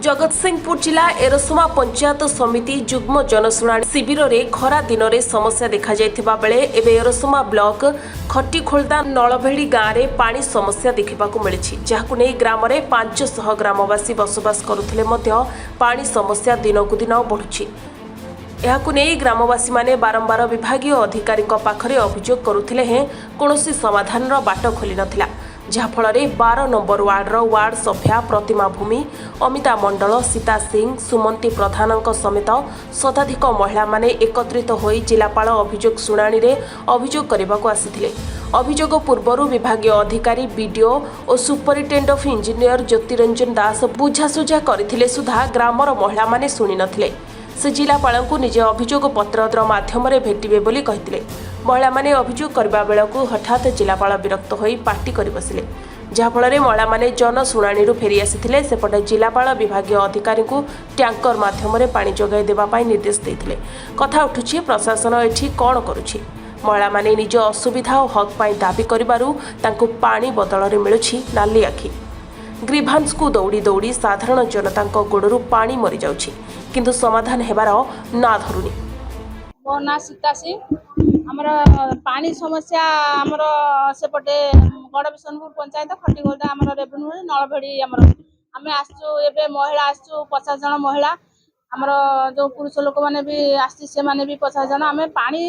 जगतसिंहपुर जिला एरसमा पंचायत समिति जुग्म जनशुणाणी शिविर में खरा दिन में समस्या देखा जाइथिबा बेले एबे एरसमा ब्लॉक खट्टीखोलदा नलभेड़ी गाँव में पानी समस्या देखा मिली जहां नहीं ग्राम में 500 ग्रामवासी बसवास करुथिले मध्य पानी समस्या दिनकु दिन बढ़ुछि। एहाकु नहीं ग्रामवासी माने बारंबार विभागीय अधिकारी पाखरे अभियोग करुथिले हें कोनोसी समाधान बाट खोली नथिला जहाँफल 12 नंबर वार्डर वार्ड सभ्या प्रतिमा भूमि अमिता मंडल सीता सिंह सुमंती प्रधान समेत शताधिक महिला माने एकत्रित होई जिलापाल अभियोग शुणाणी रे अभियोग करबाको आसिथिले। अभियोग पूर्वरु विभागीय अधिकारी बीडीओ और सुपरिटेंडेंट ऑफ इंजीनियर ज्योतिरंजन दास बुझासुझा करथिले सुधा ग्रामर महिला माने शुणी नथिले। से जिलापालଙ୍କୁ निजे अभियोग पत्र माध्यम भेटिबे बोली कहिथिले। महिला माने अभियोग करबा बेलकु हठात जिलापाल विरक्त होई पार्टी करि बसिले जहाँफल महिला माने जनशुणाणी फेरी आसिथिले। सेपटे जिलापाल विभागीय अधिकारी को टैंकर माध्यम पानी जोगाई देबा पाई निर्देश देथिले। कथा उठुछि प्रशासन एठी कोन करूछि। महिला माने निज असुविधा और हक पाई दाबी करिबारु तांकु पानी बदल रे मिलुछि नाली आखि। ग्रीभांस को दौड़ी दौड़ी साधारण जनता गोड़ू पानी मरी जाउछि किंतु समाधान हेबार ना धरुनी। मो ना सीता सिंह हमर पानी समस्या हमर सेपटे गड़बिशनपुर पंचायत खट्टीखोलदा हमर रेवेन्यू नलभेड़ी आमे आसचु एबे महिला आसचु 50 जन महिला हमर जो पुरुष लोक माने भी आसी से माने भी 50 जन आमे पानी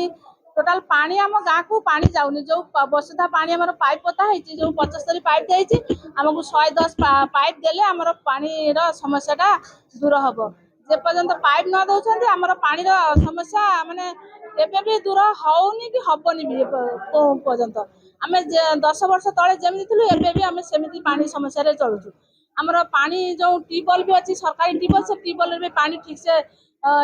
टोटाल पानी आम गाँ को पानी जाऊनी जो वसुधा पानी आम पाइप पोता है जो 75 पाइप जाइए आमको 110 पाइप देले आमर पानी समस्याटा दूर हम जेपर्यंत पाइप न दौरान आमर पानी समस्या माने एबे भी दूर होनी कि हबनी भी पर्यंत आम 10 वर्ष तले जमी थी एबे भी आम सेमती पानी समस्या चलुचु। आमर पानी जो ट्यूबवेल भी अच्छी सरकारी ट्यूबवेल से ट्यूबवेल भी पानी ठीक से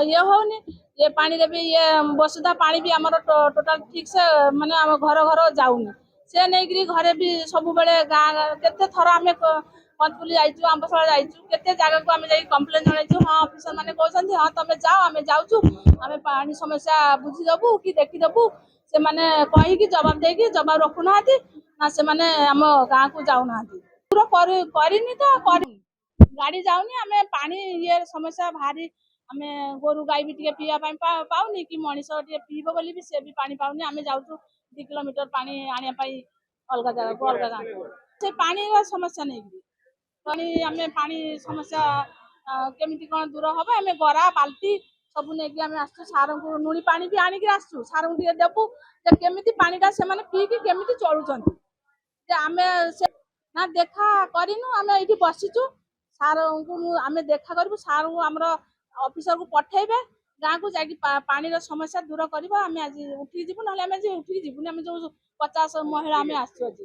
ये होनी ये पानी रे भी ये वसुधा पानी भी आमर टोटाल ठीक से माने आम घर घर जाऊनी से नहीं घरे भी सब बेले गाँ केते थर आम पंचपुली जाइचु आंबशाला जाइचु केते जगह को आम जाई कंप्लेन जणाइचु। हाँ ऑफिसर माने कहउछन्ती हाँ तमे जाओ आम जाउचु आम पानी समस्या बुझी देबु कि देखि देबु से माने कहि कि जवाब दे कि जवाब रखु नाथि ना से माने आम गाँ को जाउ नाथि पूरा करिनी तो करिनी गाड़ी जाउनी आम पानी ये समस्या भारी आमे गोरु गाई भी टे पीवा पाऊनी कि मनीष टे पीब बोली भी से भी पानी पाऊनी आमे जाउछु 2 किलोमीटर पानी आनिया पाई अलग जगह को अलग गाँव से पानी समस्या नहीं पानी आमे पानी समस्या केमिति कोन दूर हम आमे गरा बाल्टी सब नहीं आमे आसु सार को नुणी पानी भी आनिक आसु सार को टे देबु जे केमिति पानीटा से माने पी कि केमिति चलुचंती जे आमे से ना देखा करिनु आमे एठी बसिचु सार को आमे देखा करबु सार को हमरो ऑफिसर को पठेबे गाँ को जाकि पानी समस्या दूर करबा आमे आज उठी जीवु नहले आमे जे उठी जीवु आमे जो 50 महिला आमे आसु आज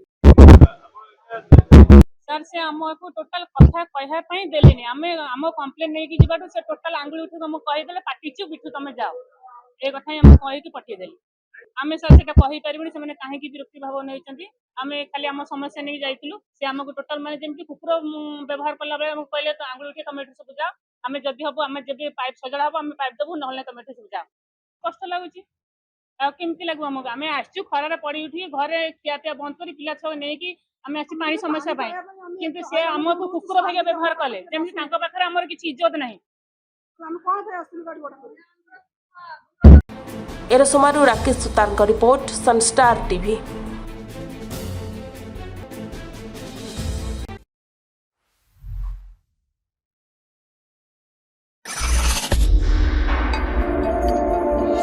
सर से हमको टोटल कथा कहया पई देलेनी आमे हम कंप्लेन नै कि जिबाटो से टोटल आंगुल उठी हम कहि देले पाटिचु बिठु तमे जाओ ए कथा हम कहि कि पठे देली आमे सर सेटा कहि परिबनी से माने काहे कि विरक्ति भाव नैचंती आमे खाली हम समस्या नै जाइतिलु से हमको टोटल माने जेमति कुकुर व्यवहार करला बेले हम कहले तो आंगुल उठी तमे सब जाओ आमे जदि हबो आमे जबे पाइप सजड़ा हबो आमे पाइप देबो नहले तमे सब जाओ कष्ट लागुची आ केमति लागु हमको आमे आछू खरा रे पड़ी उठी घरे किया पिया बंद करी पिला छ नै कि आमे आसी पानी समस्या पाई किंतु से हमको कुकुर भागे व्यवहार कले जेमति तांको पाखरे हमर किछि इज्जत नाही हम कोन पे असली गाड़ी बड़ा एरसमारू Rakesh Sutar report Sunstar TV.